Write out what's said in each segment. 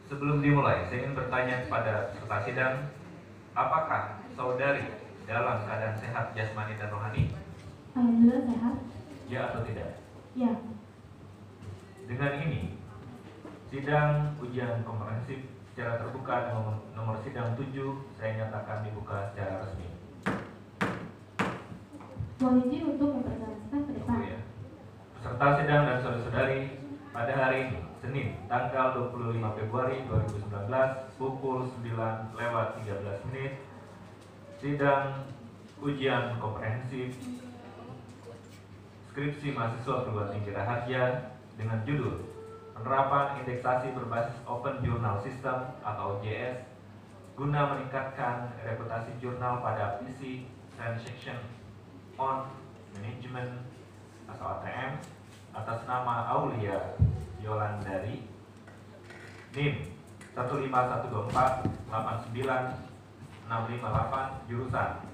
Sebelum dimulai, saya ingin bertanya kepada peserta sidang, apakah saudari dalam keadaan sehat jasmani dan rohani? Alhamdulillah sehat. Ya atau tidak? Ya. Dengan ini, sidang ujian komprehensif secara terbuka nomor sidang 7 saya nyatakan dibuka secara resmi. Mohon izin untuk memperkenalkan ke depan. Ya. Peserta sidang dan saudara-saudari, pada hari ini, Senin, tanggal 25 Februari 2019, pukul 9:13, sidang ujian komprehensif skripsi mahasiswa perguruan tinggi Raharja dengan judul Penerapan Indeksasi Berbasis Open Journal System atau OJS guna meningkatkan reputasi jurnal pada PC Transaction on Management atau ATM atas nama Aulia Yolandari, NIM 15124896558, jurusan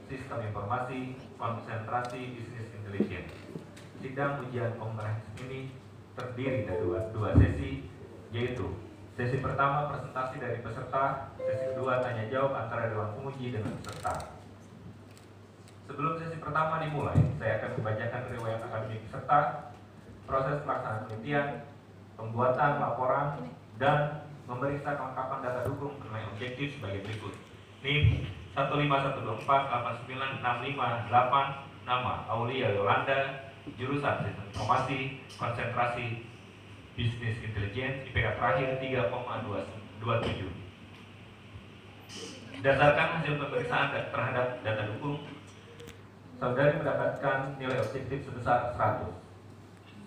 Sistem Informasi Konsentrasi Bisnis Intelijen. Sidang ujian komprehensif ini terdiri dari dua sesi, yaitu sesi pertama presentasi dari peserta, sesi kedua tanya jawab antara dewan penguji dengan peserta. Sebelum sesi pertama dimulai, saya akan membacakan riwayat akademik peserta, proses pelaksanaan penelitian, pembuatan laporan, dan memeriksa kelengkapan data dukung mengenai objektif sebagai berikut. NIM 15124896558, nama Aulia Yolanda, jurusan Sistem Informasi Konsentrasi Bisnis Intelijen, IPK terakhir 3,27. Berdasarkan hasil pemeriksaan terhadap data dukung, saudari mendapatkan nilai objektif sebesar 100.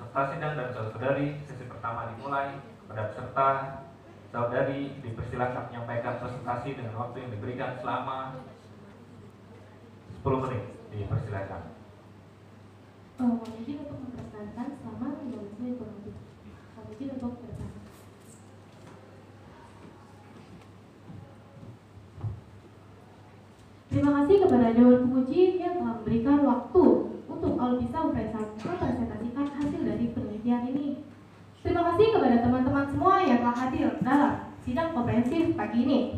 Peserta sidang dan saudari, sesi pertama dimulai. Pada peserta, saudari dipersilakan menyampaikan presentasi dengan waktu yang diberikan selama 10 menit. Dipersilakan. Mohon izin untuk memperkenalkan selama 15 menit kurang lebih. Mohon izin untuk bertanya. Terima kasih kepada Dewan Penguji yang telah memberikan waktu untuk bisa mempresentasikan hasil dari penelitian ini. Terima kasih kepada teman-teman semua yang telah hadir dalam sidang komprehensif pagi ini.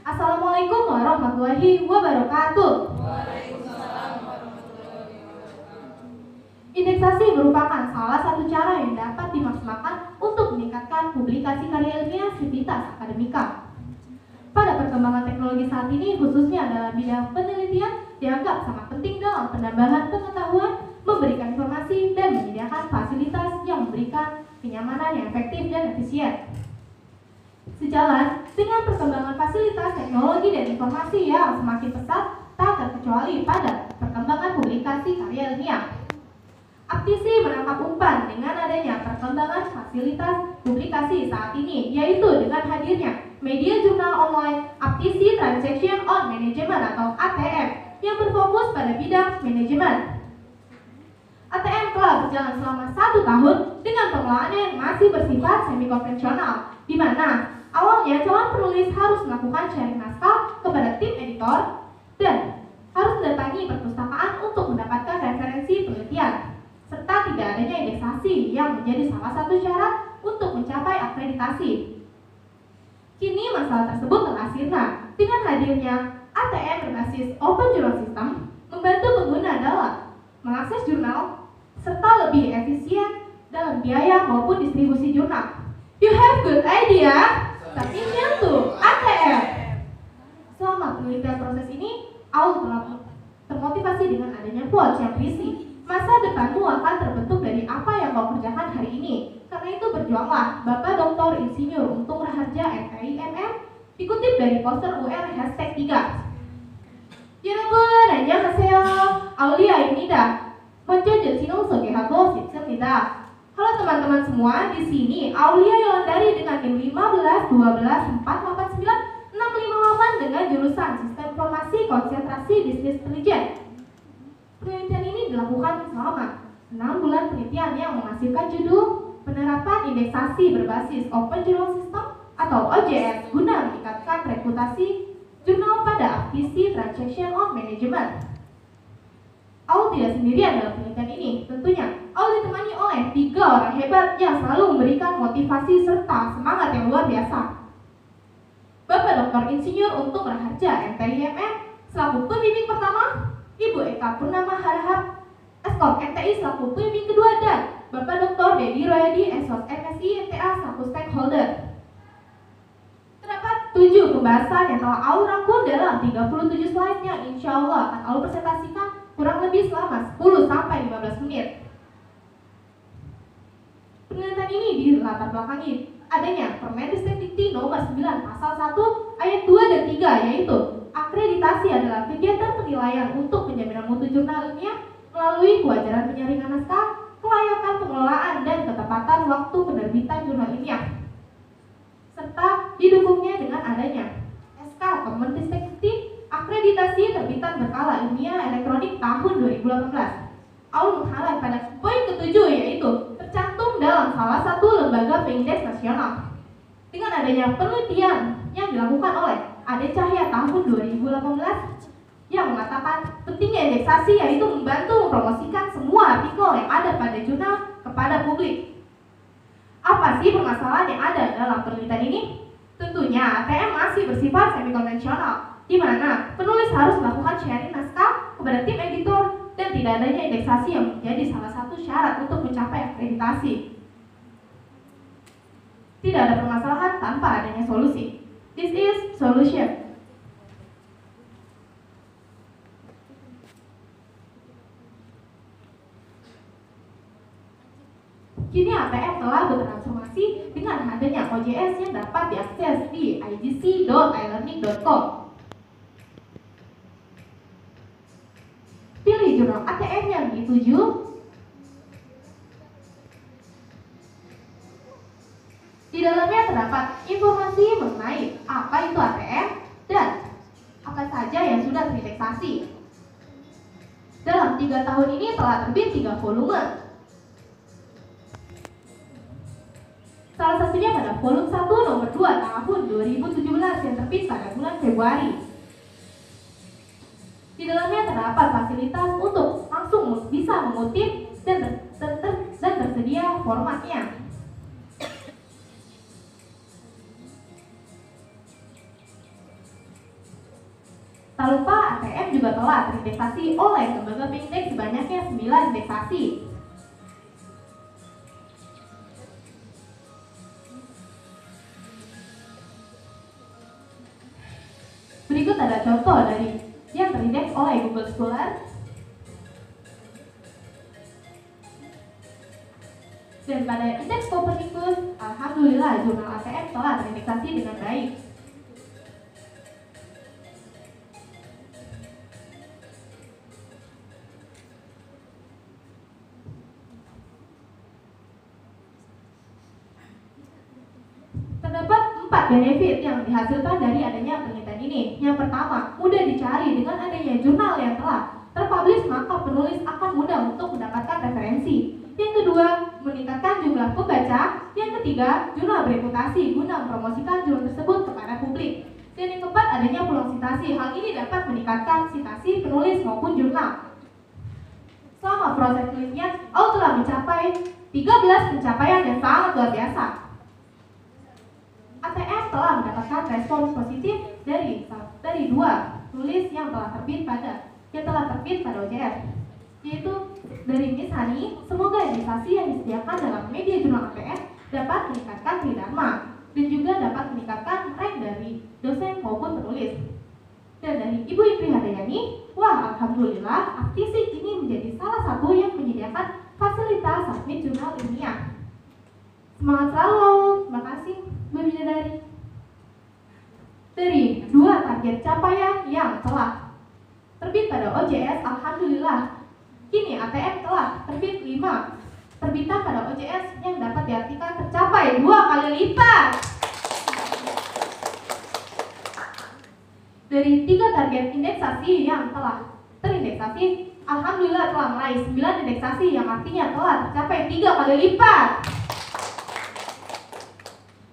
Assalamualaikum warahmatullahi wabarakatuh. Waalaikumsalam warahmatullahi wabarakatuh. Indeksasi merupakan salah satu cara yang dapat dimaksimalkan untuk meningkatkan publikasi karya ilmiah sivitas akademika. Pada perkembangan teknologi saat ini, khususnya dalam bidang penelitian, dianggap sangat penting dalam penambahan pengetahuan, memberikan informasi, dan menyediakan fasilitas yang memberikan kenyamanan yang efektif dan efisien. Sejalan dengan perkembangan fasilitas teknologi dan informasi yang semakin pesat, tak terkecuali pada perkembangan publikasi karya ilmiah. Aptisi menangkap umpan dengan adanya perkembangan fasilitas publikasi saat ini, yaitu dengan hadirnya media jurnal online Aptisi Transaction on Management atau ATM yang berfokus pada bidang manajemen. ATM telah berjalan selama 1 tahun dengan pengelolaannya yang masih bersifat semi-konvensional, di mana awalnya calon penulis harus melakukan sharing naskah kepada tim editor dan harus mendatangi perpustakaan untuk mendapatkan referensi penelitian, serta tidak adanya indeksasi yang menjadi salah satu syarat untuk mencapai akreditasi. Kini masalah tersebut telah sirna dengan hadirnya ATM berbasis Open Journal System, membantu pengguna dalam mengakses jurnal serta lebih efisien dalam biaya maupun distribusi jurnal. You have good idea, tapi nyentuh ATM. Selama penelitian proses ini, Aul telah termotivasi dengan adanya quotes yang berisi, masa depanmu akan terbentuk dari apa yang kau kerjakan hari ini. Karena itu berjuanglah, Bapak Dr. Insinyur Untung Raharja MIMM, dikutip dari poster UR #3. 여러분 안녕하세요. 아울리아입니다. 먼저 진홍 소개하고 싶습니다. Halo teman-teman semua, di sini Aulia Yolandari dengan NIM 15-12-489658 dengan jurusan Sistem Informasi Konsentrasi Bisnis Intelijen. Penelitian ini dilakukan selama 6 bulan penelitian yang menghasilkan judul Penerapan Indeksasi Berbasis Open Journal System atau OJS guna meningkatkan reputasi jurnal pada Aptisi Transaction on Management. Aul tidak sendirian dalam penelitian ini, tentunya Aul ditemani oleh 3 orang hebat yang selalu memberikan motivasi serta semangat yang luar biasa. Insinyur Untung Raharja, MTIMM, selaku pembimbing pertama, Ibu Eka Purnama Harahap, Eskom MTI selaku pembimbing kedua, dan Bapak Dr. Dedi Royadi, Esos MSI MTA selaku stakeholder. Terdapat 7 pembahasan yang telah Aul rangkum dalam 37 slide yang insya Allah akan Aul presentasikan kurang lebih selama 10-15 menit. Penelitian ini dilatar belakangi adanya Permendikbud Dikti nomor 9 pasal 1 ayat 2 dan 3, yaitu akreditasi adalah kegiatan penilaian untuk penjaminan mutu jurnal ilmiah melalui kewajaran penyaringan naskah, kelayakan pengelolaan, dan ketepatan waktu penerbitan jurnal ilmiah, serta didukungnya dengan adanya SK Permendikbud Dikti akreditasi terbitan berkala ilmiah elektronik tahun 2018. Aul meng-highlight pada poin ke-7, yaitu tercantum dalam salah satu lembaga peindeks nasional. Dengan adanya penelitian yang dilakukan oleh Ade Cahya tahun 2018 yang mengatakan pentingnya indeksasi, yaitu membantu mempromosikan semua artikel yang ada pada jurnal kepada publik. Apa sih permasalahan yang ada dalam penelitian ini? Tentunya ATM masih bersifat semi-konvensional, di mana penulis harus melakukan sharing naskah kepada tim editor dan tidak adanya indeksasi yang menjadi salah satu syarat untuk mencapai akreditasi. Tidak ada permasalahan tanpa adanya solusi. This is solution. Kini ATM telah bertransformasi dengan adanya OJS yang dapat diakses di igc.ilearning.com. Pilih jurnal ATM yang dituju. Di dalamnya terdapat informasi mengenai apa itu ATM dan apa saja yang sudah terindeksasi. Dalam 3 tahun ini telah terbit 3 volume. Salah satunya pada volume 1 nomor 2 tahun 2017 yang terbit pada bulan Februari. Di dalamnya terdapat fasilitas untuk langsung bisa mengutip dan tersedia formatnya. Tak lupa ATM juga telah terindeksasi oleh lembaga peindeks sebanyaknya 9 indeksasi. Berikut ada contoh dari yang terindeks oleh Google Scholar. Dan pada indeks Copernicus, alhamdulillah jurnal ATM telah terindeksasi dengan baik. Terdapat 4 benefit yang dihasilkan dari adanya penelitian ini. Yang pertama, mudah dicari. Dengan adanya jurnal yang telah terpublish, maka penulis akan mudah untuk mendapatkan referensi. Yang kedua, meningkatkan jumlah pembaca. Yang ketiga, jurnal bereputasi guna mempromosikan jurnal tersebut kepada publik. Dan yang keempat, adanya peluang citasi. Hal ini dapat meningkatkan citasi penulis maupun jurnal. Selama proses penelitian, Aul telah mencapai 13 pencapaian yang sangat luar biasa. ATM telah mendapatkan respons positif dari 2 tulis yang telah terbit pada OJS, yaitu dari Miss Hani. Semoga indeksasi yang disediakan dalam media jurnal ATM dapat meningkatkan tridharma dan juga dapat meningkatkan rank dari dosen maupun penulis. Dan dari Ibu Indri Hadayani, wah alhamdulillah Aktisi kini menjadi salah satu yang menyediakan fasilitas submit jurnal ilmiah. Semangat selalu, terima kasih Bu Bidadari. Dari 2 target capaian yang telah terbit pada OJS, alhamdulillah kini ATM telah terbit 5 terbitan pada OJS yang dapat diartikan tercapai 2 kali lipat. Dari 3 target indeksasi yang telah terindeksasi, alhamdulillah telah meraih 9 indeksasi yang artinya telah tercapai 3 kali lipat.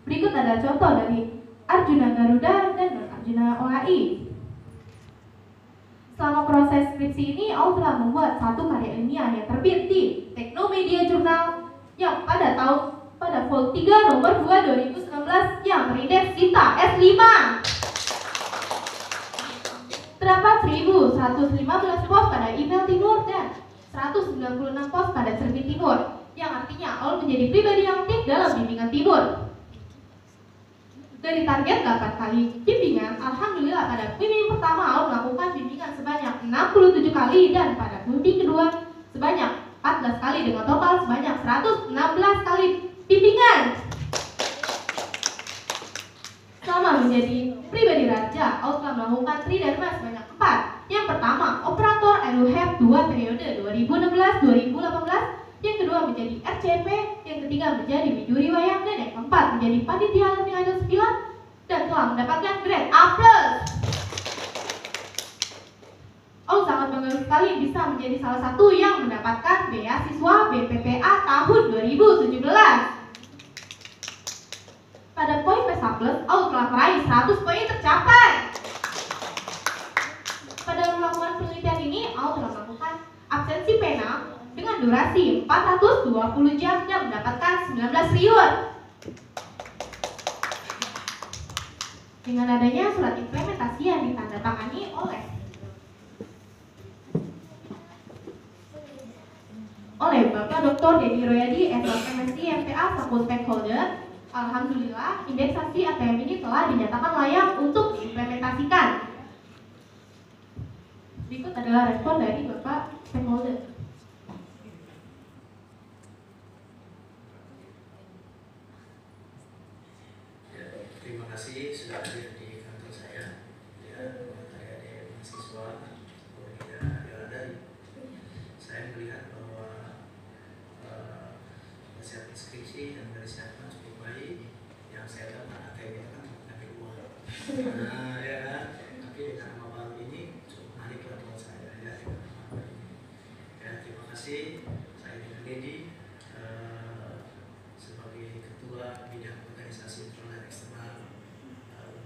Berikut ada contoh dari Arjuna Garuda dan Arjuna OHI. Selama proses skripsi ini, Aul telah membuat satu karya ilmiah yang terbit di Teknomedia Journal yang pada vol 3 nomor 2 2019 yang terindeks Cita S5. 4.115 pos pada email timur dan 196 pos pada cermin timur, yang artinya Aul menjadi pribadi yang aktif dalam bimbingan timur. Dari target 8 kali bimbingan, alhamdulillah pada bimbing pertama Aul melakukan bimbingan sebanyak 67 kali dan pada bimbing kedua sebanyak 14 kali dengan total sebanyak 116 kali bimbingan. Selama menjadi pribadi raja, Aul telah melakukan tridharma sebanyak 4. Yang pertama, operator EduHelp 2 periode 2016-2018. Yang kedua menjadi RCP, yang ketiga menjadi Widuri Wayang, dan yang keempat menjadi Panitia Learning Idol 9 dan telah mendapatkan grade A+. Aul sangat bangga sekali bisa menjadi salah satu yang mendapatkan beasiswa BPPA tahun 2017. Pada poin PESA Plus, Aul telah meraih 100 poin tercapai. Pada melakukan penelitian ini, Aul telah melakukan absensi pena dengan durasi 420 jam dan mendapatkan 19 reward. Dengan adanya surat implementasi yang ditandatangani oleh Bapak Dr. Dedi Royadi, MSc MTA selaku stakeholder, alhamdulillah indeksasi ATM ini telah dinyatakan layak untuk diimplementasikan. Berikut adalah respon dari Bapak stakeholder. Terima kasih sudah hadir di kantor saya, adik-adik mahasiswa kuliah dari. Saya melihat bahwa persiapan skripsi dan persiapan cukup baik. Yang saya dapat ATM itu kan pakai uang. Nah, ya kan. Tapi dengan nama baru ini cukup menarik buat saya ya. Ya, terima kasih. Saya dengan Dedi sebagai ketua bidang organisasi internal eksternal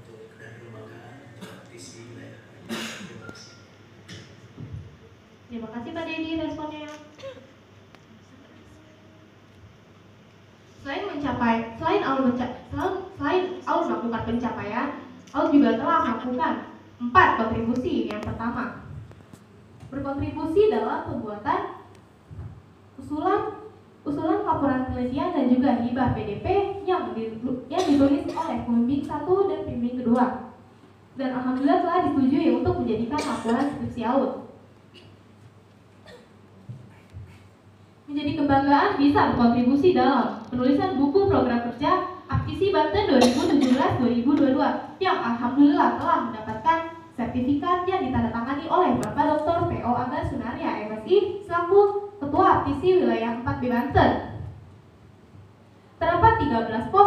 untuk dari lembaga praktisi wilayah. Terima kasih. Terima kasih Pak Dedi responnya. Selain Aul melakukan pencapaian, Aul juga telah melakukan 4 kontribusi. Yang pertama, berkontribusi dalam pembuatan usulan laporan penelitian dan juga hibah PDP yang ditulis oleh pembimbing 1 dan pembimbing kedua, dan alhamdulillah telah disetujui untuk menjadikan laporan skripsi Aul. Menjadi kebanggaan bisa berkontribusi dalam penulisan buku program kerja Aptisi Banten 2017-2022 yang alhamdulillah telah mendapatkan sertifikat yang ditandatangani oleh Bapak Dr. P.O. Aga Sunaria, MSI, selaku Ketua Aptisi Wilayah 4B Banten. Terdapat 13 pos